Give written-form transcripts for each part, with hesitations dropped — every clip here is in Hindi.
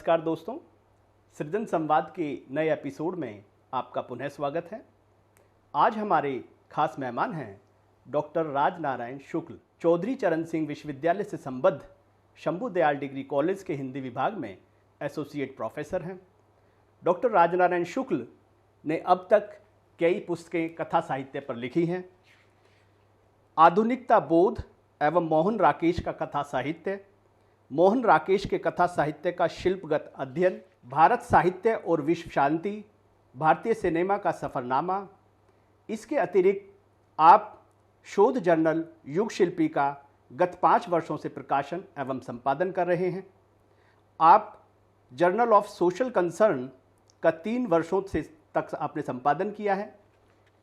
नमस्कार दोस्तों, सृजन संवाद के नए एपिसोड में आपका पुनः स्वागत है। आज हमारे खास मेहमान हैं डॉक्टर राजनारायण शुक्ल, चौधरी चरण सिंह विश्वविद्यालय से संबद्ध शंभू दयाल डिग्री कॉलेज के हिंदी विभाग में एसोसिएट प्रोफेसर हैं। डॉक्टर राजनारायण शुक्ल ने अब तक कई पुस्तकें कथा साहित्य पर लिखी हैं। आधुनिकता बोध एवं मोहन राकेश का कथा साहित्य, मोहन राकेश के कथा साहित्य का शिल्पगत अध्ययन, भारत साहित्य और विश्व शांति, भारतीय सिनेमा का सफ़रनामा। इसके अतिरिक्त आप शोध जर्नल युग शिल्पी का गत 5 वर्षों से प्रकाशन एवं संपादन कर रहे हैं। आप जर्नल ऑफ सोशल कंसर्न का 3 वर्षों से तक आपने संपादन किया है।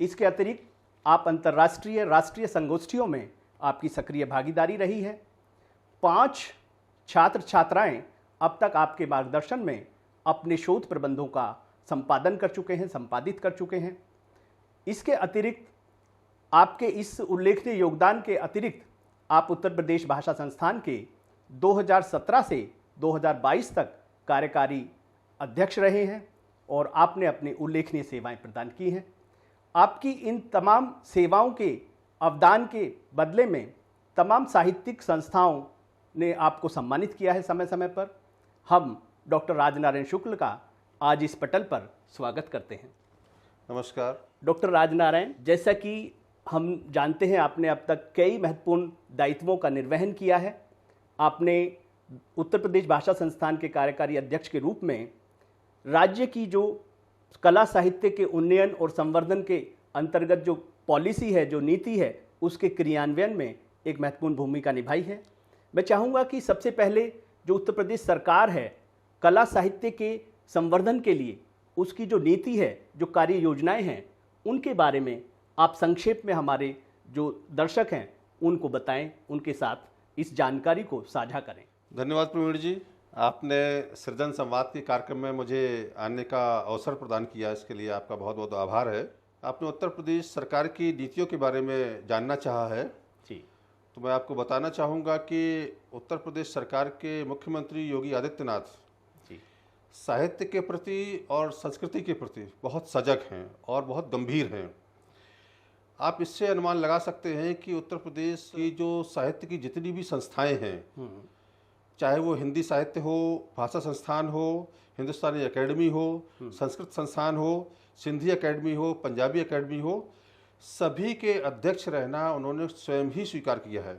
इसके अतिरिक्त आप अंतर्राष्ट्रीय राष्ट्रीय संगोष्ठियों में आपकी सक्रिय भागीदारी रही है। 5 छात्र छात्राएं अब तक आपके मार्गदर्शन में अपने शोध प्रबंधों का संपादन कर चुके हैं, संपादित कर चुके हैं। इसके अतिरिक्त आपके इस उल्लेखनीय योगदान के अतिरिक्त आप उत्तर प्रदेश भाषा संस्थान के 2017 से 2022 तक कार्यकारी अध्यक्ष रहे हैं और आपने अपनी उल्लेखनीय सेवाएं प्रदान की हैं। आपकी इन तमाम सेवाओं के अवदान के बदले में तमाम साहित्यिक संस्थाओं ने आपको सम्मानित किया है समय समय पर। हम डॉक्टर राजनारायण शुक्ल का आज इस पटल पर स्वागत करते हैं। नमस्कार डॉक्टर राजनारायण, जैसा कि हम जानते हैं आपने अब तक कई महत्वपूर्ण दायित्वों का निर्वहन किया है। आपने उत्तर प्रदेश भाषा संस्थान के कार्यकारी अध्यक्ष के रूप में राज्य की जो कला साहित्य के उन्नयन और संवर्धन के अंतर्गत जो पॉलिसी है, जो नीति है, उसके क्रियान्वयन में एक महत्वपूर्ण भूमिका निभाई है। मैं चाहूँगा कि सबसे पहले जो उत्तर प्रदेश सरकार है कला साहित्य के संवर्धन के लिए उसकी जो नीति है, जो कार्य योजनाएं हैं, उनके बारे में आप संक्षेप में हमारे जो दर्शक हैं उनको बताएं, उनके साथ इस जानकारी को साझा करें। धन्यवाद प्रवीण जी, आपने सृजन संवाद के कार्यक्रम में मुझे आने का अवसर प्रदान किया, इसके लिए आपका बहुत बहुत आभार है। आपने उत्तर प्रदेश सरकार की नीतियों के बारे में जानना चाहा है जी, तो मैं आपको बताना चाहूँगा कि उत्तर प्रदेश सरकार के मुख्यमंत्री योगी आदित्यनाथ जी, साहित्य के प्रति और संस्कृति के प्रति बहुत सजग हैं और बहुत गंभीर हैं। आप इससे अनुमान लगा सकते हैं कि उत्तर प्रदेश की जो साहित्य की जितनी भी संस्थाएं हैं, चाहे वो हिंदी साहित्य हो, भाषा संस्थान हो, हिंदुस्तानी एकेडमी हो, संस्कृत संस्थान हो, सिंधी एकेडमी हो, पंजाबी एकेडमी हो, सभी के अध्यक्ष रहना उन्होंने स्वयं ही स्वीकार किया है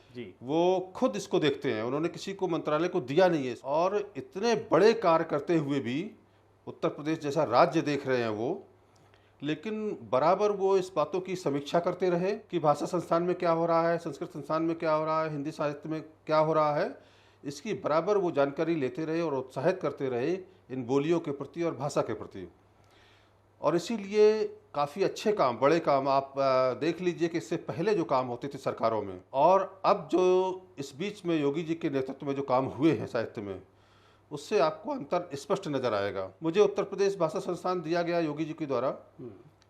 जी। वो खुद इसको देखते हैं, उन्होंने किसी को मंत्रालय को दिया नहीं है। और इतने बड़े कार्य करते हुए भी उत्तर प्रदेश जैसा राज्य देख रहे हैं वो, लेकिन बराबर वो इस बातों की समीक्षा करते रहे कि भाषा संस्थान में क्या हो रहा है, संस्कृत संस्थान में क्या हो रहा है, हिंदी साहित्य में क्या हो रहा है, इसकी बराबर वो जानकारी लेते रहे और उत्साहित करते रहे इन बोलियों के प्रति और भाषा के प्रति। और इसीलिए काफ़ी अच्छे काम, बड़े काम आप देख लीजिए कि इससे पहले जो काम होते थे सरकारों में और अब जो इस बीच में योगी जी के नेतृत्व में जो काम हुए हैं साहित्य में, उससे आपको अंतर स्पष्ट नजर आएगा। मुझे उत्तर प्रदेश भाषा संस्थान दिया गया योगी जी के द्वारा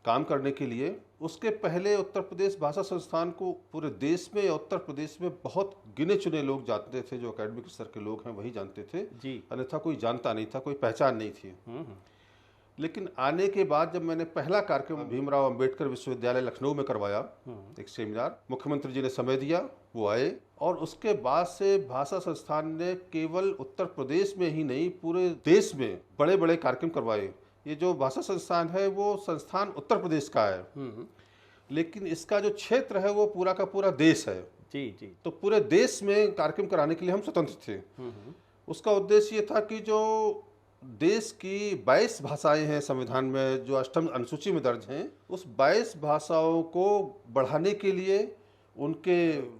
काम करने के लिए। उसके पहले उत्तर प्रदेश भाषा संस्थान को पूरे देश में, उत्तर प्रदेश में बहुत गिने चुने लोग जानते थे, जो अकेडमिक स्तर के लोग हैं वही जानते थे जी, अन्यथा कोई जानता नहीं था, कोई पहचान नहीं थी। लेकिन आने के बाद जब मैंने पहला कार्यक्रम भीमराव अंबेडकर विश्वविद्यालय लखनऊ में करवाया, एक सेमिनार, मुख्यमंत्री जी ने समय दिया, वो आए और उसके बाद से भाषा संस्थान ने केवल उत्तर प्रदेश में ही नहीं पूरे देश में बड़े बड़े कार्यक्रम करवाए। ये जो भाषा संस्थान है वो संस्थान उत्तर प्रदेश का है, लेकिन इसका जो क्षेत्र है वो पूरा का पूरा देश है जी जी। तो पूरे देश में कार्यक्रम कराने के लिए हम स्वतंत्र थे। उसका उद्देश्य ये था कि जो देश की 22 भाषाएं हैं संविधान में, जो 8वीं अनुसूची में दर्ज हैं, उस 22 भाषाओं को बढ़ाने के लिए, उनके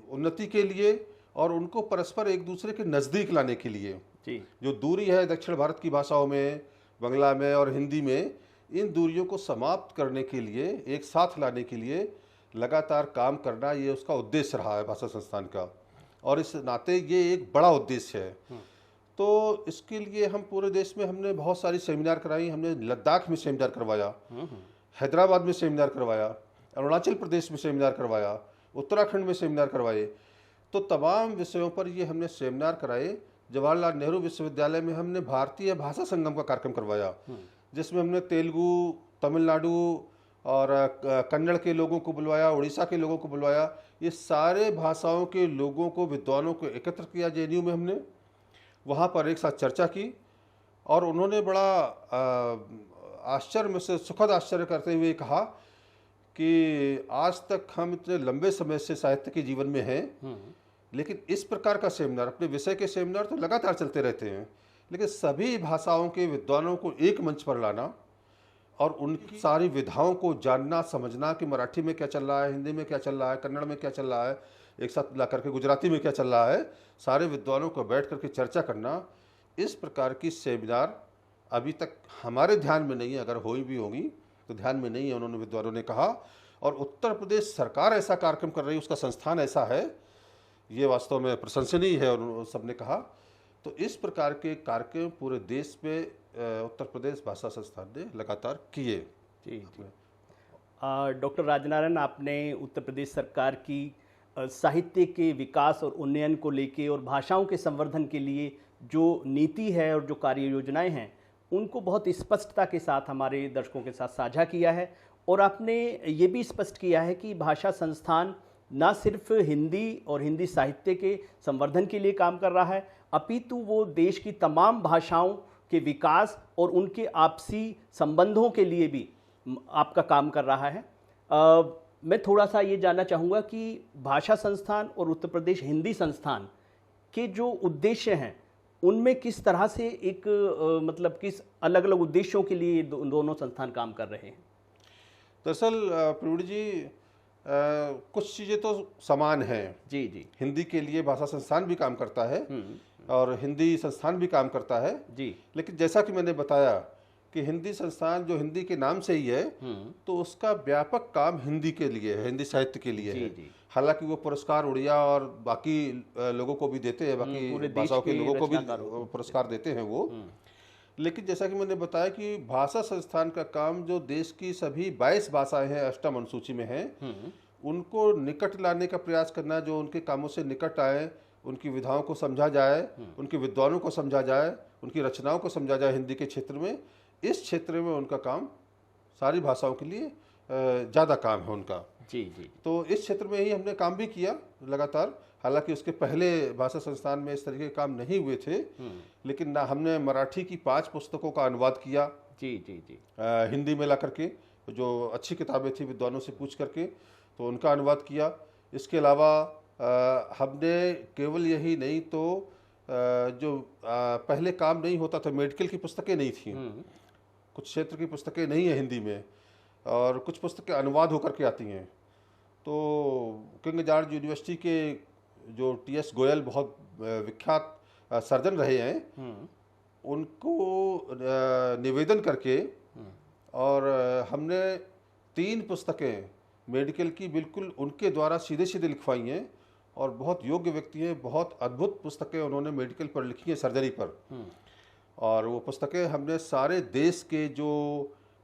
उन्नति के लिए और उनको परस्पर एक दूसरे के नज़दीक लाने के लिए जी, जो दूरी है दक्षिण भारत की भाषाओं में, बांग्ला में और हिंदी में, इन दूरियों को समाप्त करने के लिए, एक साथ लाने के लिए लगातार काम करना, ये उसका उद्देश्य रहा है भाषा संस्थान का। और इस नाते ये एक बड़ा उद्देश्य है। तो इसके लिए हम पूरे देश में हमने बहुत सारी सेमिनार कराई। हमने लद्दाख में सेमिनार करवाया, हैदराबाद में सेमिनार करवाया, अरुणाचल प्रदेश में सेमिनार करवाया, उत्तराखंड में सेमिनार करवाए। तो तमाम विषयों पर ये हमने सेमिनार कराए जवाहरलाल नेहरू विश्वविद्यालय में हमने भारतीय भाषा संगम का कार्यक्रम करवाया, जिसमें हमने तेलुगु, तमिलनाडु और कन्नड़ के लोगों को बुलवाया, उड़ीसा के लोगों को बुलवाया। ये सारे भाषाओं के लोगों को, विद्वानों को एकत्र किया जेएनयू में हमने, वहाँ पर एक साथ चर्चा की और उन्होंने बड़ा आश्चर्य में से सुखद आश्चर्य करते हुए कहा कि आज तक हम इतने लंबे समय से साहित्य के जीवन में हैं, लेकिन इस प्रकार का सेमिनार, अपने विषय के सेमिनार तो लगातार चलते रहते हैं, लेकिन सभी भाषाओं के विद्वानों को एक मंच पर लाना और उनकी सारी विधाओं को जानना, समझना कि मराठी में क्या चल रहा है, हिंदी में क्या चल रहा है, कन्नड़ में क्या चल रहा है, एक साथ ला करके गुजराती में क्या चल रहा है, सारे विद्वानों को बैठ करके चर्चा करना, इस प्रकार की सेमिनार अभी तक हमारे ध्यान में नहीं है। अगर हुई भी होगी तो ध्यान में नहीं है, उन्होंने विद्वानों ने कहा। और उत्तर प्रदेश सरकार ऐसा कार्यक्रम कर रही है, उसका संस्थान ऐसा है, ये वास्तव में प्रशंसनीय है और सबने कहा। तो इस प्रकार के कार्यक्रम पूरे देश में उत्तर प्रदेश भाषा संस्थान ने लगातार किए। जी जी। डॉक्टर राजनारायण, आपने उत्तर प्रदेश सरकार की साहित्य के विकास और उन्नयन को लेके और भाषाओं के संवर्धन के लिए जो नीति है और जो कार्य योजनाएं हैं, उनको बहुत स्पष्टता के साथ हमारे दर्शकों के साथ साझा किया है। और आपने ये भी स्पष्ट किया है कि भाषा संस्थान ना सिर्फ हिंदी और हिंदी साहित्य के संवर्धन के लिए काम कर रहा है, अपितु वो देश की तमाम भाषाओं के विकास और उनके आपसी संबंधों के लिए भी आपका काम कर रहा है। मैं थोड़ा सा ये जानना चाहूँगा कि भाषा संस्थान और उत्तर प्रदेश हिंदी संस्थान के जो उद्देश्य हैं, उनमें किस तरह से एक मतलब किस अलग अलग उद्देश्यों के लिए दोनों संस्थान काम कर रहे हैं? दरअसल प्रवीण जी, कुछ चीज़ें तो समान हैं। जी जी। हिंदी के लिए भाषा संस्थान भी काम करता है और हिंदी संस्थान भी काम करता है जी। लेकिन जैसा कि मैंने बताया कि हिंदी संस्थान जो हिंदी के नाम से ही है, तो उसका व्यापक काम हिंदी के लिए है, हिंदी साहित्य के लिए है। हालांकि वो पुरस्कार उड़िया और बाकी लोगों को भी देते हैं, बाकी भाषाओं के लोगों को भी पुरस्कार देते हैं वो। लेकिन जैसा कि मैंने बताया कि भाषा संस्थान का काम जो देश की सभी 22 भाषाएं हैं, अष्टम अनुसूची में हैं, उनको निकट लाने का प्रयास करना, जो उनके कामों से निकट आए, उनकी विधाओं को समझा जाए, उनके विद्वानों को समझा जाए, उनकी रचनाओं को समझा जाए हिंदी के क्षेत्र में। इस क्षेत्र में उनका काम सारी भाषाओं के लिए ज़्यादा काम है उनका। जी जी। तो इस क्षेत्र में ही हमने काम भी किया लगातार। हालांकि उसके पहले भाषा संस्थान में इस तरीके के काम नहीं हुए थे, लेकिन ना हमने मराठी की 5 पुस्तकों का अनुवाद किया। जी जी जी। हिंदी में ला करके, जो अच्छी किताबें थी विद्वानों से पूछ करके, तो उनका अनुवाद किया। इसके अलावा हमने केवल यही नहीं तो जो पहले काम नहीं होता था, मेडिकल की पुस्तकें नहीं थी, कुछ क्षेत्र की पुस्तकें नहीं है हिंदी में, और कुछ पुस्तकें अनुवाद होकर के आती हैं। तो किंग जॉर्ज यूनिवर्सिटी के जो टी.एस. गोयल बहुत विख्यात सर्जन रहे हैं, उनको निवेदन करके और हमने 3 पुस्तकें मेडिकल की बिल्कुल उनके द्वारा सीधे सीधे लिखवाई हैं, और बहुत योग्य व्यक्ति हैं, बहुत अद्भुत पुस्तकें उन्होंने मेडिकल पर लिखी हैं, सर्जरी पर। और वो पुस्तकें हमने सारे देश के जो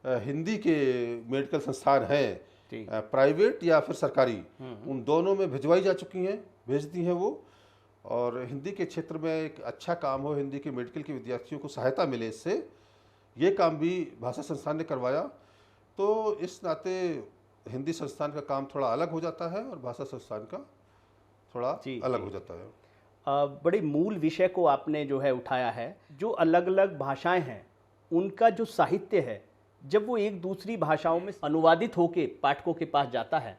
हिंदी के मेडिकल संस्थान हैं, प्राइवेट या फिर सरकारी, उन दोनों में भिजवाई जा चुकी हैं, भेज दी हैं वो। और हिंदी के क्षेत्र में एक अच्छा काम हो, हिंदी के मेडिकल के विद्यार्थियों को सहायता मिले, इससे ये काम भी भाषा संस्थान ने करवाया। तो इस नाते हिंदी संस्थान का काम थोड़ा अलग हो जाता है और भाषा संस्थान का थोड़ा अलग हो जाता है। बड़े मूल विषय को आपने जो है उठाया है। जो अलग अलग भाषाएं हैं, उनका जो साहित्य है, जब वो एक दूसरी भाषाओं में अनुवादित होके पाठकों के पास जाता है,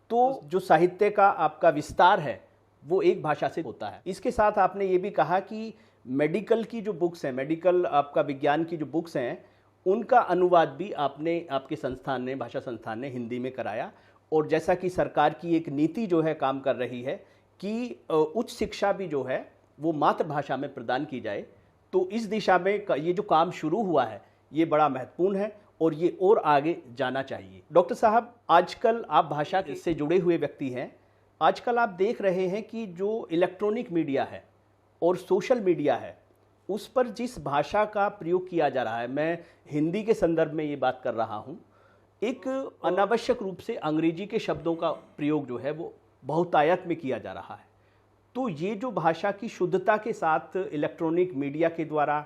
तो जो साहित्य का आपका विस्तार है वो एक भाषा से होता है। इसके साथ आपने ये भी कहा कि मेडिकल की जो बुक्स हैं, मेडिकल आपका विज्ञान की जो बुक्स हैं, उनका अनुवाद भी आपके संस्थान ने, भाषा संस्थान ने हिंदी में कराया। और जैसा कि सरकार की एक नीति जो है काम कर रही है कि उच्च शिक्षा भी जो है वो मातृभाषा में प्रदान की जाए, तो इस दिशा में ये जो काम शुरू हुआ है ये बड़ा महत्वपूर्ण है और ये और आगे जाना चाहिए। डॉक्टर साहब, आजकल आप भाषा से जुड़े हुए व्यक्ति हैं। आजकल आप देख रहे हैं कि जो इलेक्ट्रॉनिक मीडिया है और सोशल मीडिया है, उस पर जिस भाषा का प्रयोग किया जा रहा है, मैं हिंदी के संदर्भ में ये बात कर रहा हूँ, एक अनावश्यक रूप से अंग्रेजी के शब्दों का प्रयोग जो है वो बहुतायत में किया जा रहा है। तो ये जो भाषा की शुद्धता के साथ इलेक्ट्रॉनिक मीडिया के द्वारा,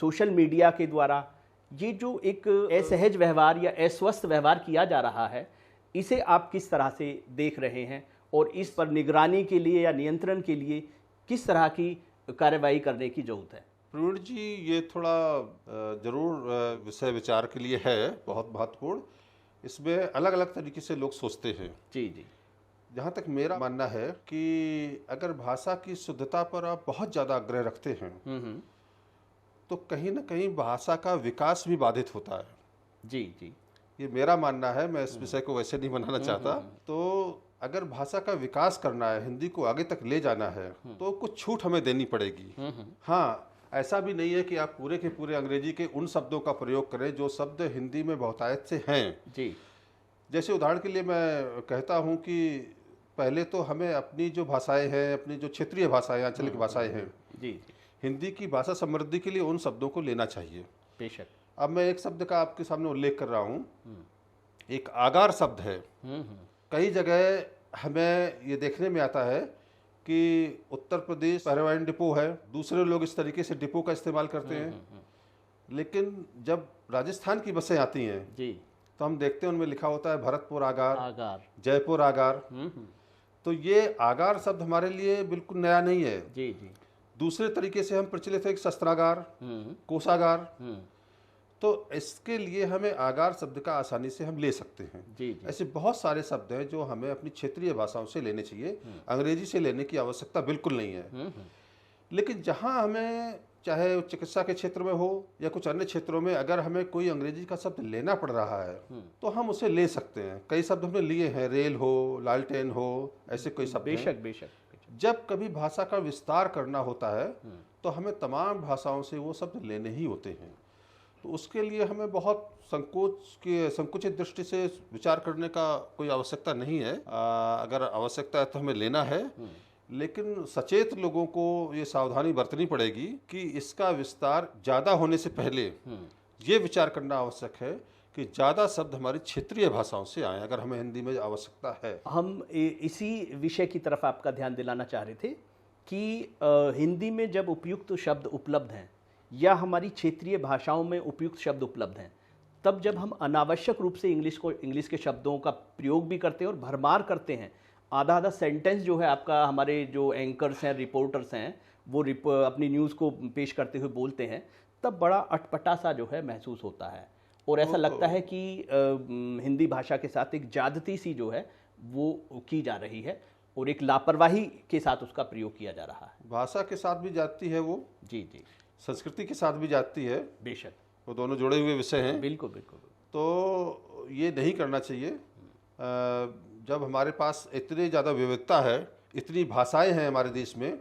सोशल मीडिया के द्वारा ये जो एक असहज व्यवहार या अस्वस्थ व्यवहार किया जा रहा है, इसे आप किस तरह से देख रहे हैं और इस पर निगरानी के लिए या नियंत्रण के लिए किस तरह की कार्रवाई करने की जरूरत है? प्रवीण जी, ये थोड़ा जरूर विषय विचार के लिए है, बहुत महत्वपूर्ण। इसमें अलग अलग तरीके से लोग सोचते हैं। जी जी। जहाँ तक मेरा मानना है कि अगर भाषा की शुद्धता पर आप बहुत ज़्यादा आग्रह रखते हैं तो कहीं ना कहीं भाषा का विकास भी बाधित होता है। जी जी। ये मेरा मानना है, मैं इस विषय को वैसे नहीं बनाना चाहता। तो अगर भाषा का विकास करना है, हिंदी को आगे तक ले जाना है, तो कुछ छूट हमें देनी पड़ेगी। हाँ, ऐसा भी नहीं है कि आप पूरे के पूरे अंग्रेजी के उन शब्दों का प्रयोग करें जो शब्द हिंदी में बहुतायत से हैं। जी। जैसे उदाहरण के लिए मैं कहता हूँ कि पहले तो हमें अपनी जो भाषाएं हैं, अपनी जो क्षेत्रीय भाषाएं, आंचलिक भाषाएं हैं, जी, हिंदी की भाषा समृद्धि के लिए उन शब्दों को लेना चाहिए। बेशक। अब मैं एक शब्द का आपके सामने उल्लेख कर रहा हूँ। एक आगार शब्द है। कई जगह हमें ये देखने में आता है कि उत्तर प्रदेश परिवहन डिपो है, दूसरे लोग इस तरीके से डिपो का इस्तेमाल करते हैं। लेकिन जब राजस्थान की बसें आती हैं जी, तो हम देखते हैं उनमें लिखा होता है भरतपुर आगार, जयपुर आगार। तो ये आगार शब्द हमारे लिए बिल्कुल नया नहीं है। जी जी। दूसरे तरीके से हम प्रचलित है शस्त्रागार, कोषागार। तो इसके लिए हमें आगार शब्द का आसानी से हम ले सकते हैं। जी जी। ऐसे बहुत सारे शब्द हैं जो हमें अपनी क्षेत्रीय भाषाओं से लेने चाहिए, अंग्रेजी से लेने की आवश्यकता बिल्कुल नहीं है। लेकिन जहां हमें, चाहे चिकित्सा के क्षेत्र में हो या कुछ अन्य क्षेत्रों में, अगर हमें कोई अंग्रेजी का शब्द लेना पड़ रहा है तो हम उसे ले सकते हैं। कई शब्द हमने लिए हैं, रेल हो, लालटेन हो, ऐसे कोई शब्द। बेशक बेशक। जब कभी भाषा का विस्तार करना होता है तो हमें तमाम भाषाओं से वो शब्द लेने ही होते हैं। तो उसके लिए हमें बहुत संकुचित दृष्टि से विचार करने का कोई आवश्यकता नहीं है। अगर आवश्यकता है तो हमें लेना है, लेकिन सचेत लोगों को ये सावधानी बरतनी पड़ेगी कि इसका विस्तार ज़्यादा होने से पहले ये विचार करना आवश्यक है कि ज़्यादा शब्द हमारी क्षेत्रीय भाषाओं से आए, अगर हमें हिंदी में आवश्यकता है। हम इसी विषय की तरफ आपका ध्यान दिलाना चाह रहे थे कि हिंदी में जब उपयुक्त शब्द उपलब्ध हैं या हमारी क्षेत्रीय भाषाओं में उपयुक्त शब्द उपलब्ध हैं, तब जब हम अनावश्यक रूप से इंग्लिश के शब्दों का प्रयोग भी करते हैं और भरमार करते हैं, आधा आधा सेंटेंस जो है आपका, हमारे जो एंकर्स हैं, रिपोर्टर्स हैं, वो अपनी न्यूज़ को पेश करते हुए बोलते हैं, तब बड़ा अटपटा सा जो है महसूस होता है और ऐसा लगता है कि हिंदी भाषा के साथ एक ज्यादती सी जो है वो की जा रही है और एक लापरवाही के साथ उसका प्रयोग किया जा रहा है। भाषा के साथ भी जाती है वो, जी जी, संस्कृति के साथ भी जाती है। बेशक, वो दोनों जुड़े हुए विषय हैं। बिल्कुल बिल्कुल। तो ये नहीं करना चाहिए। जब हमारे पास इतनी ज़्यादा विविधता है, इतनी भाषाएं हैं हमारे देश में,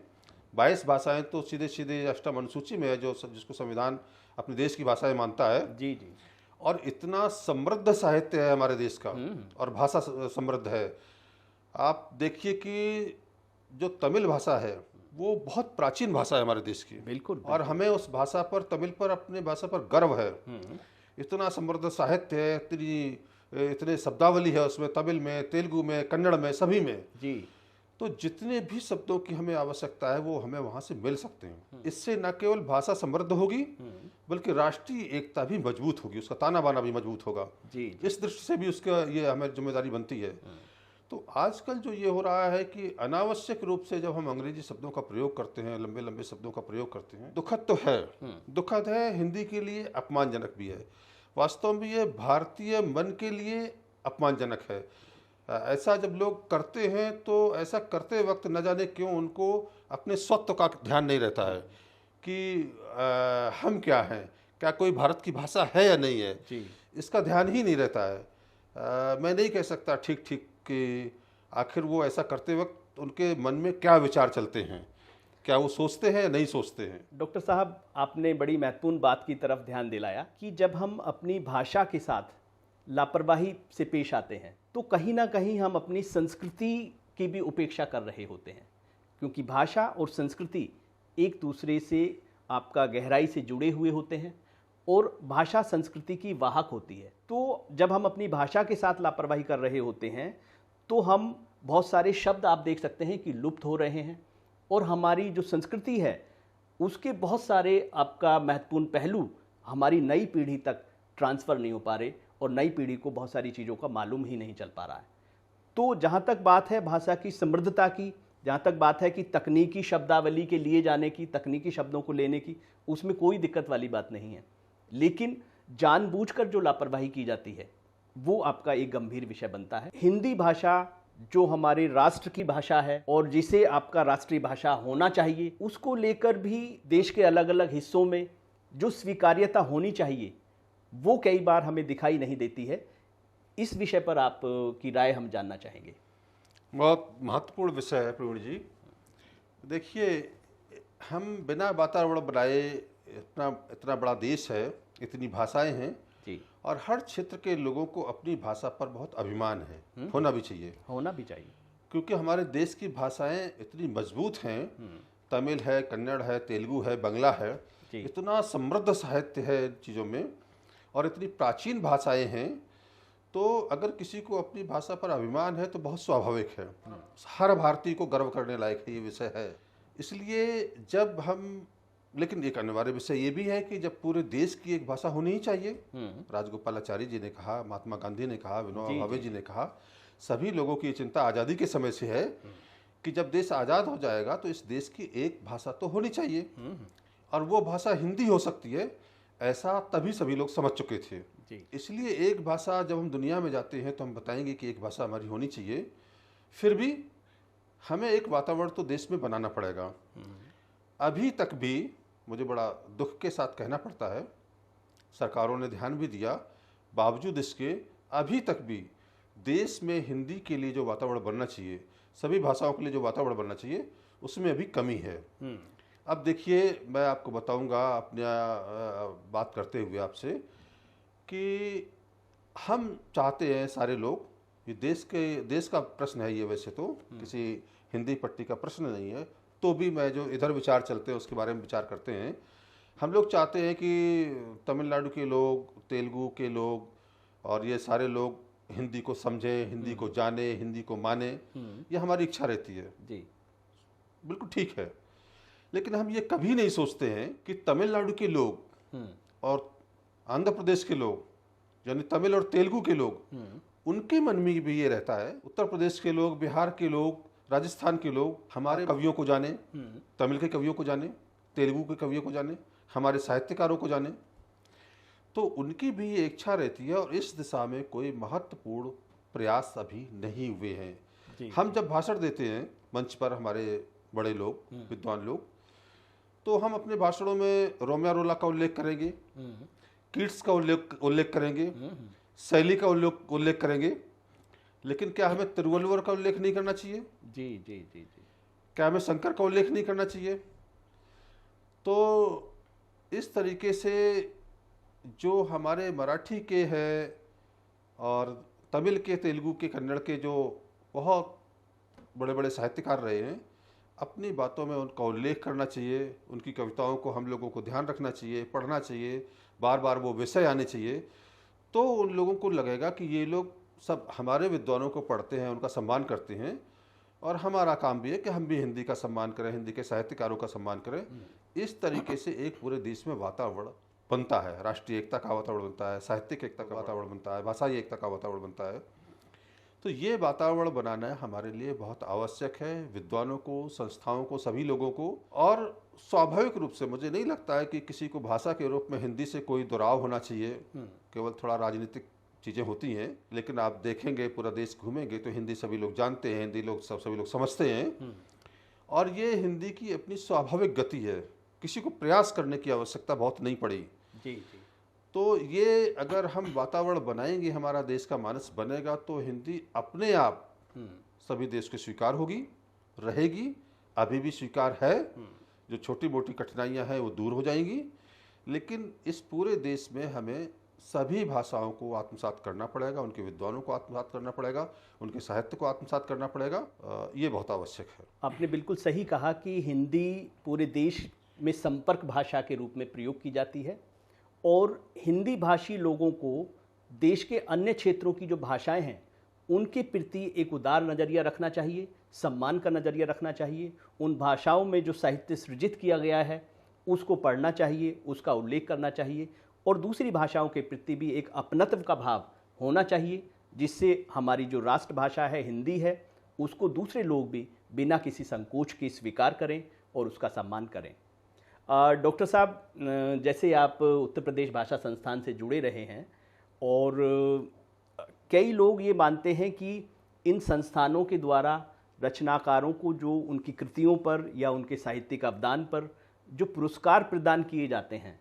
22 भाषाएं तो सीधे सीधे अष्टम अनुसूची में है, जिसको संविधान अपने देश की भाषाएं मानता है। जी जी। और इतना समृद्ध साहित्य है हमारे देश का और भाषा समृद्ध है। आप देखिए कि जो तमिल भाषा है वो बहुत प्राचीन भाषा है हमारे देश की। बिल्कुल। और हमें उस भाषा पर, तमिल पर, अपने भाषा पर गर्व है। इतना समृद्ध साहित्य है, इतने शब्दावली है उसमें, तमिल में, तेलुगु में, कन्नड़ में, सभी में। जी। तो जितने भी शब्दों की हमें आवश्यकता है वो हमें वहां से मिल सकते हैं। इससे न केवल भाषा समृद्ध होगी बल्कि राष्ट्रीय एकता भी मजबूत होगी, उसका ताना बाना भी मजबूत होगा। जी। इस दृष्टि से भी उसका ये हमें जिम्मेदारी बनती है। तो आजकल जो ये हो रहा है कि अनावश्यक रूप से जब हम अंग्रेजी शब्दों का प्रयोग करते हैं, लंबे लंबे शब्दों का प्रयोग करते हैं, दुखद तो है, दुखद है, हिंदी के लिए अपमानजनक भी है। वास्तव में ये भारतीय मन के लिए अपमानजनक है। ऐसा जब लोग करते हैं तो ऐसा करते वक्त न जाने क्यों उनको अपने स्वत्व का ध्यान नहीं रहता है कि हम क्या हैं, क्या कोई भारत की भाषा है या नहीं है, जी। इसका ध्यान ही नहीं रहता है। मैं नहीं कह सकता ठीक ठीक कि आखिर वो ऐसा करते वक्त उनके मन में क्या विचार चलते हैं, क्या वो सोचते हैं या नहीं सोचते हैं। डॉक्टर साहब, आपने बड़ी महत्वपूर्ण बात की तरफ ध्यान दिलाया कि जब हम अपनी भाषा के साथ लापरवाही से पेश आते हैं तो कहीं ना कहीं हम अपनी संस्कृति की भी उपेक्षा कर रहे होते हैं, क्योंकि भाषा और संस्कृति एक दूसरे से आपका गहराई से जुड़े हुए होते हैं और भाषा संस्कृति की वाहक होती है। तो जब हम अपनी भाषा के साथ लापरवाही कर रहे होते हैं तो हम बहुत सारे शब्द आप देख सकते हैं कि लुप्त हो रहे हैं और हमारी जो संस्कृति है उसके बहुत सारे आपका महत्वपूर्ण पहलू हमारी नई पीढ़ी तक ट्रांसफ़र नहीं हो पा रहे और नई पीढ़ी को बहुत सारी चीज़ों का मालूम ही नहीं चल पा रहा है। तो जहाँ तक बात है भाषा की समृद्धता की, जहाँ तक बात है कि तकनीकी शब्दावली के लिए जाने की, तकनीकी शब्दों को लेने की, उसमें कोई दिक्कत वाली बात नहीं है। लेकिन जानबूझकर जो लापरवाही की जाती है वो आपका एक गंभीर विषय बनता है। हिंदी भाषा जो हमारे राष्ट्र की भाषा है और जिसे आपका राष्ट्रीय भाषा होना चाहिए, उसको लेकर भी देश के अलग अलग हिस्सों में जो स्वीकार्यता होनी चाहिए वो कई बार हमें दिखाई नहीं देती है। इस विषय पर आप की राय हम जानना चाहेंगे। बहुत महत्वपूर्ण विषय है प्रवीण जी। देखिए, हम बिना वातावरण बनाए, इतना इतना बड़ा देश है, इतनी भाषाएं हैं जी, और हर क्षेत्र के लोगों को अपनी भाषा पर बहुत अभिमान है, होना भी चाहिए। होना भी चाहिए, क्योंकि हमारे देश की भाषाएं इतनी मजबूत हैं। तमिल है, कन्नड़ है, तेलुगु है, बंगला है, जी। इतना समृद्ध साहित्य है इन चीज़ों में और इतनी प्राचीन भाषाएं हैं। तो अगर किसी को अपनी भाषा पर अभिमान है तो बहुत स्वाभाविक है, हर भारतीय को गर्व करने लायक है ये विषय है। इसलिए जब हम, लेकिन एक अनिवार्य विषय ये भी है कि जब पूरे देश की एक भाषा होनी ही चाहिए। राजगोपालाचारी जी ने कहा, महात्मा गांधी ने कहा, विनोबा भावे जी ने कहा, सभी लोगों की चिंता आज़ादी के समय से है कि जब देश आज़ाद हो जाएगा तो इस देश की एक भाषा तो होनी चाहिए और वो भाषा हिंदी हो सकती है, ऐसा तभी सभी लोग समझ चुके थे। इसलिए एक भाषा, जब हम दुनिया में जाते हैं तो हम बताएंगे कि एक भाषा हमारी होनी चाहिए। फिर भी हमें एक वातावरण तो देश में बनाना पड़ेगा। अभी तक भी मुझे बड़ा दुख के साथ कहना पड़ता है, सरकारों ने ध्यान भी दिया, बावजूद इसके अभी तक भी देश में हिंदी के लिए जो वातावरण बनना चाहिए, सभी भाषाओं के लिए जो वातावरण बनना चाहिए, उसमें अभी कमी है। अब देखिए, मैं आपको बताऊंगा अपने बात करते हुए आपसे कि हम चाहते हैं सारे लोग, ये देश का प्रश्न है ये, वैसे तो किसी हिंदी पट्टी का प्रश्न नहीं है, तो भी मैं जो इधर विचार चलते हैं उसके बारे में विचार करते हैं। हम लोग चाहते हैं कि तमिलनाडु के लोग, तेलुगु के लोग और ये सारे लोग हिंदी को समझें, हिंदी को जाने, हिंदी को माने, ये हमारी इच्छा रहती है जी, बिल्कुल ठीक है। लेकिन हम ये कभी नहीं सोचते हैं कि तमिलनाडु के लोग और आंध्र प्रदेश के लोग, यानी तमिल और तेलुगु के लोग, उनके मन में भी ये रहता है, उत्तर प्रदेश के लोग, बिहार के लोग, राजस्थान के लोग हमारे कवियों को जाने, तमिल के कवियों को जाने, तेलुगु के कवियों को जाने, हमारे साहित्यकारों को जाने। तो उनकी भी ये इच्छा रहती है और इस दिशा में कोई महत्वपूर्ण प्रयास अभी नहीं हुए हैं। हम जब भाषण देते हैं मंच पर, हमारे बड़े लोग, विद्वान लोग, तो हम अपने भाषणों में रोमियो रोला का उल्लेख करेंगे, कीट्स का उल्लेख करेंगे, शैली का उल्लेख करेंगे, लेकिन क्या हमें तिरुवल्लुवर का उल्लेख नहीं करना चाहिए? जी जी जी जी। क्या हमें शंकर का उल्लेख नहीं करना चाहिए? तो इस तरीके से जो हमारे मराठी के हैं और तमिल के, तेलुगु के, कन्नड़ के जो बहुत बड़े बड़े साहित्यकार रहे हैं, अपनी बातों में उनका उल्लेख करना चाहिए, उनकी कविताओं को हम लोगों को ध्यान रखना चाहिए, पढ़ना चाहिए, बार बार वो विषय आने चाहिए। तो उन लोगों को लगेगा कि ये लोग सब हमारे विद्वानों को पढ़ते हैं, उनका सम्मान करते हैं और हमारा काम भी है कि हम भी हिंदी का सम्मान करें, हिंदी के साहित्यकारों का सम्मान करें। इस तरीके से एक पूरे देश में वातावरण बनता है, राष्ट्रीय एकता का वातावरण बनता है, साहित्यिक एकता का वातावरण बनता है, भाषाई एकता का वातावरण बनता है। तो ये वातावरण बनाना हमारे लिए बहुत आवश्यक है, विद्वानों को, संस्थाओं को, सभी लोगों को। और स्वाभाविक रूप से मुझे नहीं लगता है कि किसी को भाषा के रूप में हिंदी से कोई दुराव होना चाहिए, केवल थोड़ा राजनीतिक चीज़ें होती हैं। लेकिन आप देखेंगे, पूरा देश घूमेंगे तो हिंदी सभी लोग जानते हैं, हिंदी लोग सभी लोग समझते हैं और ये हिंदी की अपनी स्वाभाविक गति है, किसी को प्रयास करने की आवश्यकता बहुत नहीं पड़ी। जी जी। तो ये अगर हम वातावरण बनाएंगे, हमारा देश का मानस बनेगा, तो हिंदी अपने आप सभी देश को स्वीकार होगी, रहेगी, अभी भी स्वीकार है। जो छोटी मोटी कठिनाइयां हैं वो दूर हो जाएंगी। लेकिन इस पूरे देश में हमें सभी भाषाओं को आत्मसात करना पड़ेगा, उनके विद्वानों को आत्मसात करना पड़ेगा, उनके साहित्य को आत्मसात करना पड़ेगा। ये बहुत आवश्यक है। आपने बिल्कुल सही कहा कि हिंदी पूरे देश में संपर्क भाषा के रूप में प्रयोग की जाती है और हिंदी भाषी लोगों को देश के अन्य क्षेत्रों की जो भाषाएं हैं उनके प्रति एक उदार नज़रिया रखना चाहिए, सम्मान का नज़रिया रखना चाहिए। उन भाषाओं में जो साहित्य सृजित किया गया है उसको पढ़ना चाहिए, उसका उल्लेख करना चाहिए, और दूसरी भाषाओं के प्रति भी एक अपनत्व का भाव होना चाहिए, जिससे हमारी जो राष्ट्रभाषा है हिंदी है उसको दूसरे लोग भी बिना किसी संकोच के स्वीकार करें और उसका सम्मान करें। डॉक्टर साहब, जैसे आप उत्तर प्रदेश भाषा संस्थान से जुड़े रहे हैं और कई लोग ये मानते हैं कि इन संस्थानों के द्वारा रचनाकारों को जो उनकी कृतियों पर या उनके साहित्यिक अवदान पर जो पुरस्कार प्रदान किए जाते हैं,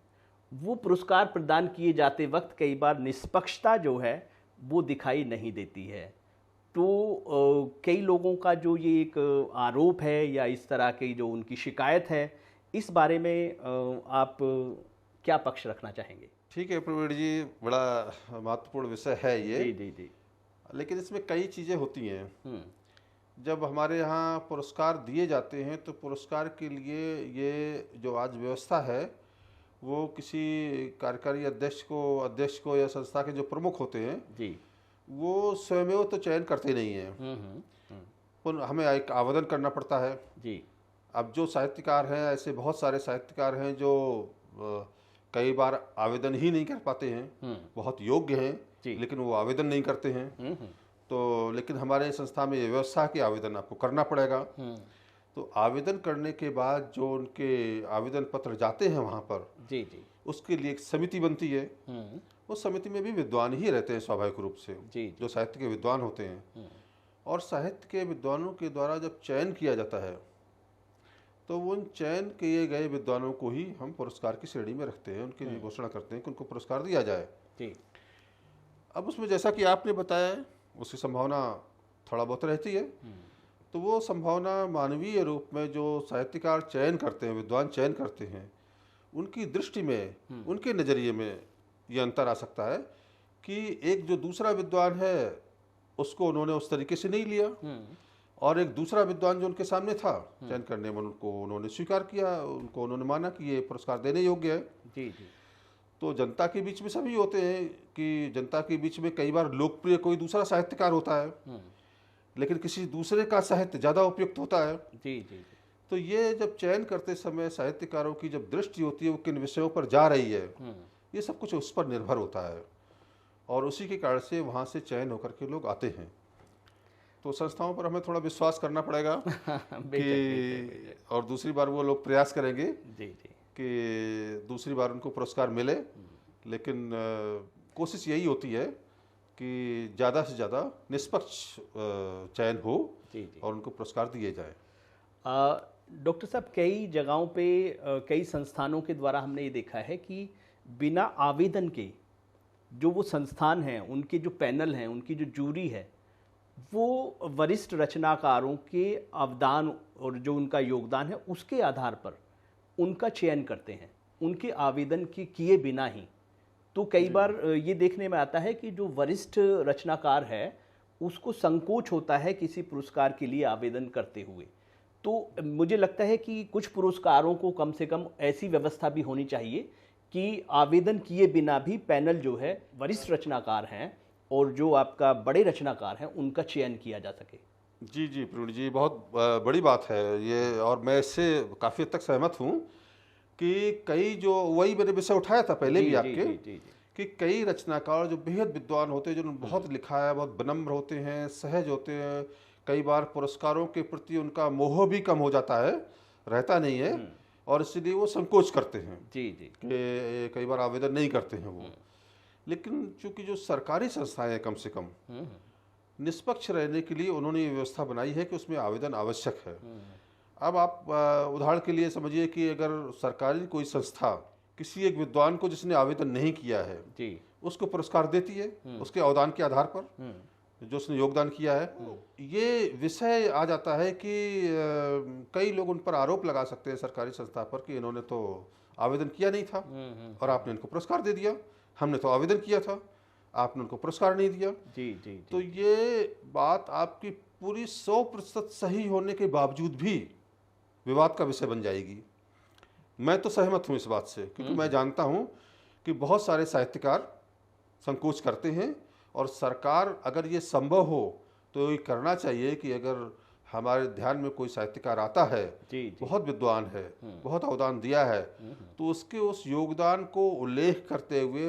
वो पुरस्कार प्रदान किए जाते वक्त कई बार निष्पक्षता जो है वो दिखाई नहीं देती है। तो कई लोगों का जो ये एक आरोप है या इस तरह की जो उनकी शिकायत है, इस बारे में आप क्या पक्ष रखना चाहेंगे? ठीक है प्रवीण जी, बड़ा महत्वपूर्ण विषय है ये। जी जी जी। लेकिन इसमें कई चीज़ें होती हैं। जब हमारे यहाँ पुरस्कार दिए जाते हैं तो पुरस्कार के लिए ये जो आज व्यवस्था है वो किसी कार्यकारी अध्यक्ष को या संस्था के जो प्रमुख होते हैं जी, वो स्वयं तो चयन करते नहीं हैं। हमें एक आवेदन करना पड़ता है जी। अब जो साहित्यकार हैं, ऐसे बहुत सारे साहित्यकार हैं जो कई बार आवेदन ही नहीं कर पाते हैं, बहुत योग्य हैं लेकिन वो आवेदन नहीं करते हैं। तो लेकिन हमारे संस्था में ये व्यवस्था है कि आवेदन आपको करना पड़ेगा। तो आवेदन करने के बाद जो उनके आवेदन पत्र जाते हैं वहाँ पर, जी जी, उसके लिए एक समिति बनती है। उस समिति में भी विद्वान ही रहते हैं स्वाभाविक रूप से, जी, जो साहित्य के विद्वान होते हैं। और साहित्य के विद्वानों के द्वारा जब चयन किया जाता है तो उन चयन किए गए विद्वानों को ही हम पुरस्कार की श्रेणी में रखते हैं, उनकी घोषणा करते हैं कि उनको पुरस्कार दिया जाए। जी। अब उसमें जैसा कि आपने बताया उसकी संभावना थोड़ा बहुत रहती है। तो वो संभावना मानवीय रूप में जो साहित्यकार चयन करते हैं, विद्वान चयन करते हैं, उनकी दृष्टि में, उनके नज़रिए में ये अंतर आ सकता है कि एक जो दूसरा विद्वान है उसको उन्होंने उस तरीके से नहीं लिया, और एक दूसरा विद्वान जो उनके सामने था चयन करने में, उनको उन्होंने स्वीकार किया, उनको उन्होंने माना कि ये पुरस्कार देने योग्य है। जी जी। तो जनता के बीच में सभी होते हैं कि जनता के बीच में कई बार लोकप्रिय कोई दूसरा साहित्यकार होता है, लेकिन किसी दूसरे का साहित्य ज़्यादा उपयुक्त होता है। जी जी। तो ये जब चयन करते समय साहित्यकारों की जब दृष्टि होती है वो किन विषयों पर जा रही है, ये सब कुछ उस पर निर्भर होता है, और उसी के कारण से वहाँ से चयन होकर के लोग आते हैं। तो संस्थाओं पर हमें थोड़ा विश्वास करना पड़ेगा कि और दूसरी बार वो लोग प्रयास करेंगे जी जी कि दूसरी बार उनको पुरस्कार मिले। लेकिन कोशिश यही होती है कि ज़्यादा से ज़्यादा निष्पक्ष चयन हो जी जी। और उनको पुरस्कार दिए जाए। डॉक्टर साहब, कई जगहों पे कई संस्थानों के द्वारा हमने ये देखा है कि बिना आवेदन के जो वो संस्थान हैं, उनके जो पैनल हैं, उनकी जो जूरी है, वो वरिष्ठ रचनाकारों के अवदान और जो उनका योगदान है उसके आधार पर उनका चयन करते हैं, उनके आवेदन के किए बिना ही। तो कई बार ये देखने में आता है कि जो वरिष्ठ रचनाकार है उसको संकोच होता है किसी पुरस्कार के लिए आवेदन करते हुए। तो मुझे लगता है कि कुछ पुरस्कारों को कम से कम ऐसी व्यवस्था भी होनी चाहिए कि आवेदन किए बिना भी पैनल जो है वरिष्ठ रचनाकार हैं और जो आपका बड़े रचनाकार हैं उनका चयन किया जा सके। जी जी प्रवीण जी, बहुत बड़ी बात है ये, और मैं इससे काफ़ी हद तक सहमत हूँ कि कई जो वही मैंने विषय उठाया था पहले भी आपके, कि कई रचनाकार जो बेहद विद्वान होते हैं, जिन्होंने बहुत लिखा है, बहुत विनम्र होते हैं, सहज होते हैं, कई बार पुरस्कारों के प्रति उनका मोह भी कम हो जाता है, रहता नहीं है, और इसलिए वो संकोच करते हैं जी जी कि कई बार आवेदन नहीं करते हैं वो। लेकिन चूंकि जो सरकारी संस्थाएं हैं, कम से कम निष्पक्ष रहने के लिए उन्होंने ये व्यवस्था बनाई है कि उसमें आवेदन आवश्यक है। अब आप उदाहरण के लिए समझिए कि अगर सरकारी कोई संस्था किसी एक विद्वान को जिसने आवेदन नहीं किया है जी उसको पुरस्कार देती है उसके अवदान के आधार पर जो उसने योगदान किया है, ये विषय आ जाता है कि कई लोग उन पर आरोप लगा सकते हैं सरकारी संस्था पर कि इन्होंने तो आवेदन किया नहीं था और आपने इनको पुरस्कार दे दिया, हमने तो आवेदन किया था, आपने उनको पुरस्कार नहीं दिया। जी जी। तो ये बात आपकी पूरी 100% सही होने के बावजूद भी विवाद का विषय बन जाएगी। मैं तो सहमत हूँ इस बात से, क्योंकि मैं जानता हूँ कि बहुत सारे साहित्यकार संकोच करते हैं और सरकार अगर ये संभव हो तो ये करना चाहिए कि अगर हमारे ध्यान में कोई साहित्यकार आता है, जी। बहुत विद्वान है, बहुत अवदान दिया है, तो उसके उस योगदान को उल्लेख करते हुए,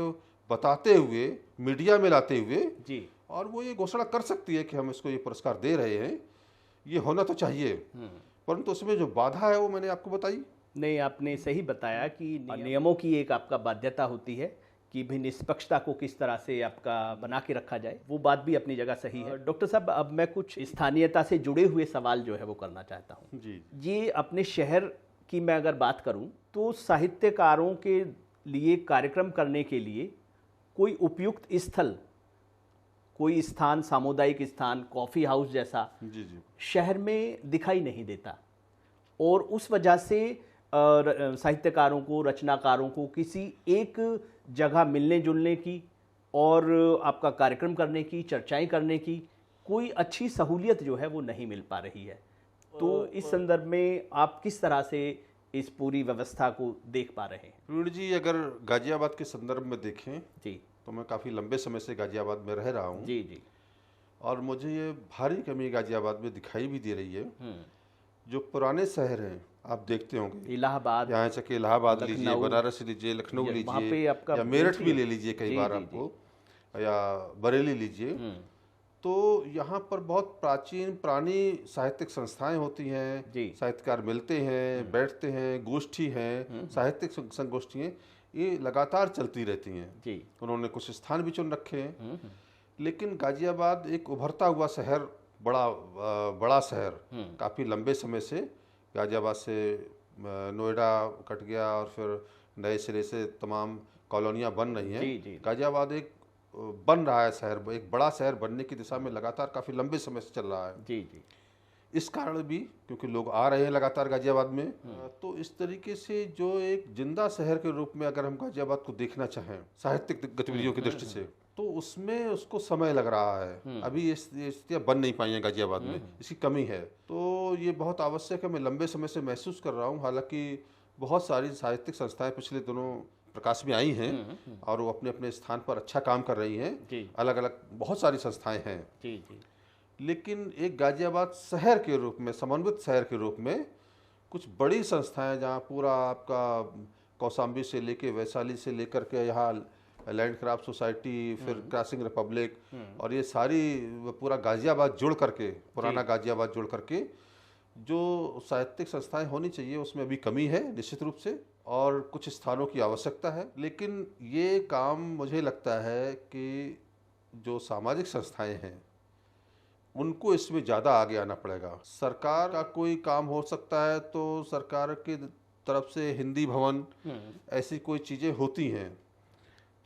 बताते हुए, मीडिया में लाते हुए जी। और वो ये घोषणा कर सकती है कि हम इसको ये पुरस्कार दे रहे हैं। ये होना तो चाहिए, परंतु उसमें जो बाधा है वो मैंने आपको बताई। नहीं, आपने सही बताया कि नियमों की एक आपका बाध्यता होती है कि भी निष्पक्षता को किस तरह से आपका बना के रखा जाए, वो बात भी अपनी जगह सही है। डॉक्टर साहब, अब मैं कुछ स्थानीयता से जुड़े हुए सवाल जो है वो करना चाहता हूँ। जी। ये अपने शहर की मैं अगर बात करूँ तो साहित्यकारों के लिए कार्यक्रम करने के लिए कोई उपयुक्त स्थल, कोई स्थान, सामुदायिक स्थान, कॉफ़ी हाउस जैसा जी जी शहर में दिखाई नहीं देता, और उस वजह से साहित्यकारों को, रचनाकारों को किसी एक जगह मिलने जुलने की और आपका कार्यक्रम करने की, चर्चाएं करने की कोई अच्छी सहूलियत जो है वो नहीं मिल पा रही है। तो इस संदर्भ में आप किस तरह से इस पूरी व्यवस्था को देख पा रहे हैं? प्रवीण जी, अगर गाजियाबाद के संदर्भ में देखें जी तो मैं काफ़ी लंबे समय से गाजियाबाद में रह रहा हूँ। जी जी। और मुझे ये भारी कमी गाजियाबाद में दिखाई भी दे रही है। जो पुराने शहर हैं, आप देखते होंगे, इलाहाबाद, यहाँ से कि इलाहाबाद लीजिए, लखनऊ, बनारस लीजिए, लखनऊ वहाँ पे लीजिए, आपका या मेरठ मिलती भी है। ले लीजिए कई जी, बार जी, आपको, या बरेली लीजिए, तो यहाँ पर बहुत प्राचीन पुरानी साहित्यिक संस्थाएं होती हैं, जी। साहित्यकार मिलते हैं, बैठते हैं, गोष्ठी हैं, साहित्यिक संगोष्ठियाँ ये लगातार चलती रहती हैं। जी। उन्होंने कुछ स्थान भी चुन रखे हैं। लेकिन गाजियाबाद एक उभरता हुआ शहर, बड़ा शहर, काफ़ी लंबे समय से गाजियाबाद से नोएडा कट गया और फिर नए सिरे से तमाम कॉलोनियाँ बन रही हैं। जी, जी। गाजियाबाद एक बन रहा है शहर, एक बड़ा शहर बनने की दिशा में लगातार काफ़ी लंबे समय से चल रहा है। जी जी। इस कारण भी, क्योंकि लोग आ रहे हैं लगातार गाजियाबाद में, तो इस तरीके से जो एक जिंदा शहर के रूप में अगर हम गाजियाबाद को देखना चाहें साहित्यिक गतिविधियों की दृष्टि से, तो उसमें उसको समय लग रहा है। अभी ये स्थितियाँ बन नहीं पाई हैं गाजियाबाद में, इसकी कमी है। तो ये बहुत आवश्यक है, मैं लंबे समय से महसूस कर रहा हूँ। हालांकि बहुत सारी साहित्यिक संस्थाएं पिछले दिनों प्रकाश में आई हैं और वो अपने अपने स्थान पर अच्छा काम कर रही हैं। अलग अलग बहुत सारी संस्थाएं हैं। जी जी। लेकिन एक गाजियाबाद शहर के रूप में, समन्वित शहर के रूप में, कुछ बड़ी संस्थाएं जहां पूरा आपका कौशाम्बी से लेके वैशाली से लेकर के यहाँ लैंड क्राफ्ट सोसाइटी, फिर क्रॉसिंग रिपब्लिक, और ये सारी पूरा गाजियाबाद जुड़ करके, पुराना गाजियाबाद जुड़ करके जो साहित्यिक संस्थाएं होनी चाहिए, उसमें अभी कमी है निश्चित रूप से, और कुछ स्थानों की आवश्यकता है। लेकिन ये काम मुझे लगता है कि जो सामाजिक संस्थाएं हैं उनको इसमें ज़्यादा आगे आना पड़ेगा। सरकार का कोई काम हो सकता है तो सरकार की तरफ से हिंदी भवन, ऐसी कोई चीज़ें होती हैं।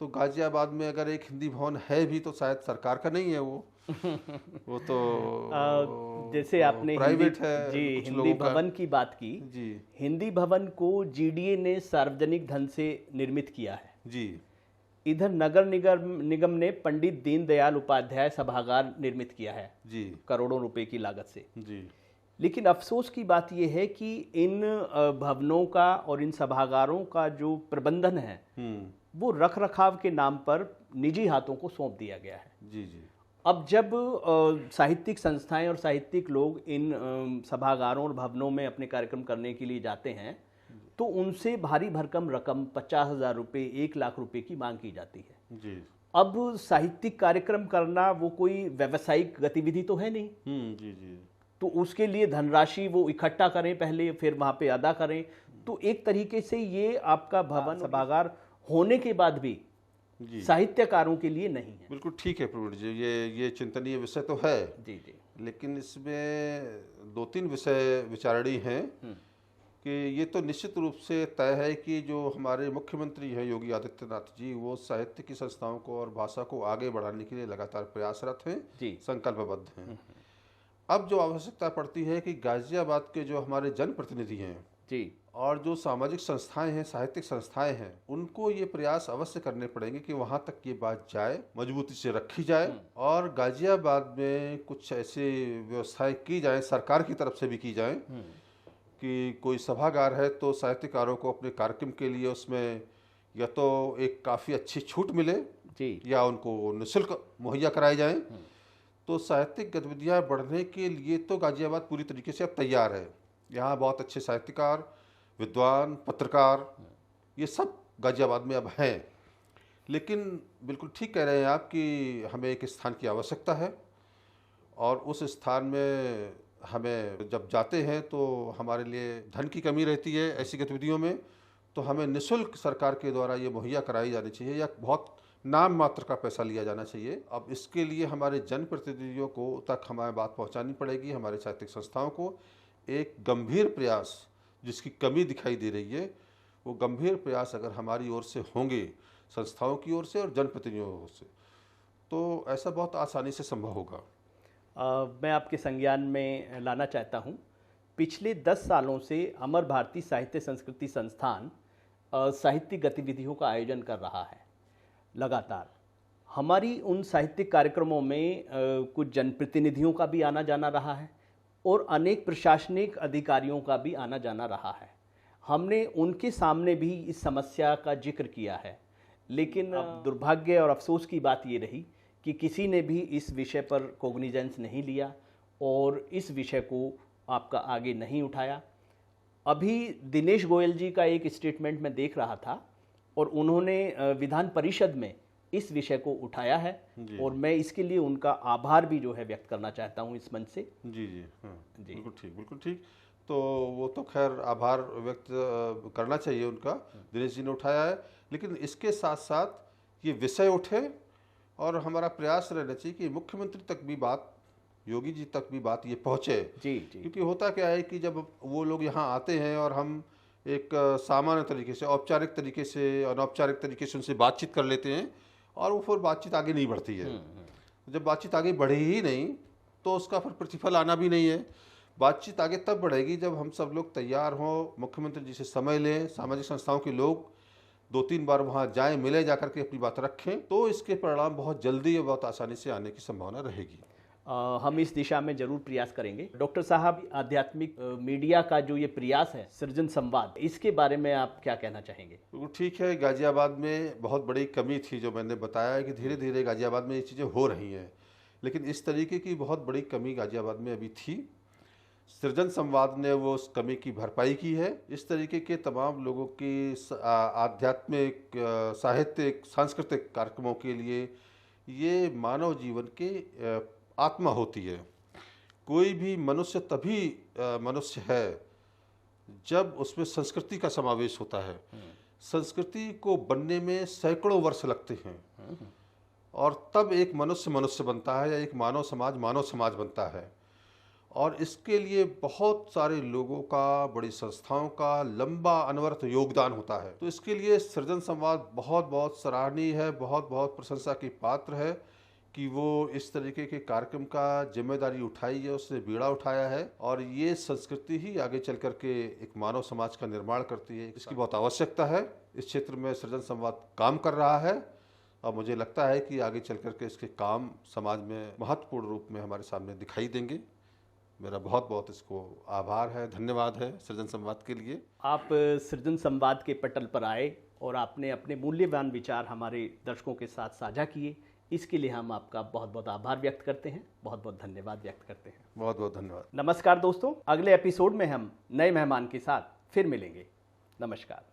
तो गाजियाबाद में अगर एक हिंदी भवन है भी तो शायद सरकार का नहीं है वो तो जैसे आपने प्राइवेट है। जी, कुछ हिंदी लोगों का। भवन की बात की। जी हिंदी भवन को जीडीए ने सार्वजनिक धन से निर्मित किया है। जी। इधर नगर निगम ने पंडित दीनदयाल उपाध्याय सभागार निर्मित किया है जी करोड़ों रुपए की लागत से। जी। लेकिन अफसोस की बात यह है कि इन भवनों का और इन सभागारों का जो प्रबंधन है वो रख रखाव के नाम पर निजी हाथों को सौंप दिया गया है। जी जी। अब जब साहित्यिक संस्थाएं और साहित्यिक लोग इन सभागारों और भवनों में अपने कार्यक्रम करने के लिए जाते हैं तो उनसे भारी भरकम रकम 50,000 रुपये, 1 लाख रुपए की मांग की जाती है। जी। अब साहित्यिक कार्यक्रम करना वो कोई व्यावसायिक गतिविधि तो है नहीं। जी जी। तो उसके लिए धनराशि वो इकट्ठा करें पहले, फिर वहाँ पे अदा करें। तो एक तरीके से ये आपका भवन सभागार होने के बाद भी साहित्यकारों के लिए नहीं है। बिल्कुल ठीक है प्रवीण जी, ये चिंतनीय विषय तो है। जी जी। लेकिन इसमें 2-3 विषय विचारणीय हैं कि ये तो निश्चित रूप से तय है कि जो हमारे मुख्यमंत्री हैं योगी आदित्यनाथ जी, वो साहित्य की संस्थाओं को और भाषा को आगे बढ़ाने के लिए लगातार प्रयासरत हैं, संकल्पबद्ध हैं। अब जो आवश्यकता पड़ती है कि गाजियाबाद के जो हमारे जनप्रतिनिधि हैं जी, और जो सामाजिक संस्थाएं हैं, साहित्यिक संस्थाएं हैं, उनको ये प्रयास अवश्य करने पड़ेंगे कि वहाँ तक ये बात जाए, मजबूती से रखी जाए, और गाजियाबाद में कुछ ऐसे व्यवस्थाएं की जाए, सरकार की तरफ से भी की जाए कि कोई सभागार है तो साहित्यकारों को अपने कार्यक्रम के लिए उसमें या तो एक काफ़ी अच्छी छूट मिले जी। या उनको निःशुल्क मुहैया कराई जाएं, तो साहित्यिक गतिविधियां बढ़ने के लिए तो गाजियाबाद पूरी तरीके से अब तैयार है। यहाँ बहुत अच्छे साहित्यकार, विद्वान, पत्रकार, ये सब गाजियाबाद में अब हैं। लेकिन बिल्कुल ठीक कह रहे हैं आप कि हमें एक स्थान की आवश्यकता है, और उस स्थान में हमें जब जाते हैं तो हमारे लिए धन की कमी रहती है ऐसी गतिविधियों में, तो हमें निःशुल्क सरकार के द्वारा ये मुहैया कराई जानी चाहिए, या बहुत नाम मात्र का पैसा लिया जाना चाहिए। अब इसके लिए हमारे जनप्रतिनिधियों को तक हमें बात पहुंचानी पड़ेगी, हमारे साहित्यिक संस्थाओं को एक गंभीर प्रयास, जिसकी कमी दिखाई दे रही है, वो गंभीर प्रयास अगर हमारी ओर से होंगे, संस्थाओं की ओर से और जनप्रतिनिधियों की ओर से, तो ऐसा बहुत आसानी से संभव होगा। मैं आपके संज्ञान में लाना चाहता हूँ, पिछले 10 सालों से अमर भारती साहित्य संस्कृति संस्थान साहित्यिक गतिविधियों का आयोजन कर रहा है लगातार। हमारी उन साहित्यिक कार्यक्रमों में कुछ जनप्रतिनिधियों का भी आना जाना रहा है और अनेक प्रशासनिक अधिकारियों का भी आना जाना रहा है। हमने उनके सामने भी इस समस्या का जिक्र किया है, लेकिन दुर्भाग्य और अफसोस की बात ये रही कि किसी ने भी इस विषय पर कोग्निजेंस नहीं लिया और इस विषय को आपका आगे नहीं उठाया। अभी दिनेश गोयल जी का एक स्टेटमेंट मैं देख रहा था और उन्होंने विधान परिषद में इस विषय को उठाया है, और मैं इसके लिए उनका आभार भी जो है व्यक्त करना चाहता हूं इस मंच से। जी जी, हाँ जी, बिल्कुल ठीक। तो वो तो खैर आभार व्यक्त करना चाहिए उनका, दिनेश जी ने उठाया है, लेकिन इसके साथ साथ ये विषय उठे और हमारा प्रयास रहना चाहिए कि मुख्यमंत्री तक भी बात, योगी जी तक भी बात ये पहुँचे। जी। क्योंकि होता क्या है कि जब वो लोग यहाँ आते हैं और हम एक सामान्य तरीके से, औपचारिक तरीके से, अनौपचारिक तरीके से उनसे बातचीत कर लेते हैं, और वो फिर बातचीत आगे नहीं बढ़ती है। जब बातचीत आगे बढ़े ही नहीं तो उसका फिर प्रतिफल आना भी नहीं है। बातचीत आगे तब बढ़ेगी जब हम सब लोग तैयार हों, मुख्यमंत्री जी से समय लें, सामाजिक संस्थाओं के लोग 2-3 बार वहाँ जाएं, मिले, जाकर के अपनी बात रखें, तो इसके परिणाम बहुत जल्दी और बहुत आसानी से आने की संभावना रहेगी। हम इस दिशा में जरूर प्रयास करेंगे। डॉक्टर साहब, आध्यात्मिक मीडिया का जो ये प्रयास है सृजन संवाद, इसके बारे में आप क्या कहना चाहेंगे? बिल्कुल ठीक है, गाजियाबाद में बहुत बड़ी कमी थी, जो मैंने बताया है कि धीरे धीरे गाजियाबाद में ये चीज़ें हो रही हैं, लेकिन इस तरीके की बहुत बड़ी कमी गाजियाबाद में अभी थी। सृजन संवाद ने वो उस कमी की भरपाई की है। इस तरीके के तमाम लोगों की आध्यात्मिक, साहित्यिक, सांस्कृतिक कार्यक्रमों के लिए ये मानव जीवन के आत्मा होती है। कोई भी मनुष्य तभी मनुष्य है जब उसमें संस्कृति का समावेश होता है। संस्कृति को बनने में सैकड़ों वर्ष लगते हैं, और तब एक मनुष्य मनुष्य बनता है, या एक मानव समाज बनता है। और इसके लिए बहुत सारे लोगों का, बड़ी संस्थाओं का लंबा अनवरत योगदान होता है। तो इसके लिए सृजन संवाद बहुत बहुत सराहनीय है, बहुत बहुत प्रशंसा की पात्र है कि वो इस तरीके के कार्यक्रम का जिम्मेदारी उठाई है, उसने बीड़ा उठाया है, और ये संस्कृति ही आगे चल करके एक मानव समाज का निर्माण करती है। इसकी बहुत आवश्यकता है। इस क्षेत्र में सृजन संवाद काम कर रहा है, और मुझे लगता है कि आगे चल करके इसके काम समाज में महत्वपूर्ण रूप में हमारे सामने दिखाई देंगे। मेरा बहुत बहुत इसको आभार है, धन्यवाद है सृजन संवाद के लिए। आप सृजन संवाद के पटल पर आए और आपने अपने मूल्यवान विचार हमारे दर्शकों के साथ साझा किए, इसके लिए हम आपका बहुत बहुत आभार व्यक्त करते हैं, बहुत बहुत धन्यवाद व्यक्त करते हैं। बहुत बहुत धन्यवाद। नमस्कार दोस्तों, अगले एपिसोड में हम नए मेहमान के साथ फिर मिलेंगे। नमस्कार।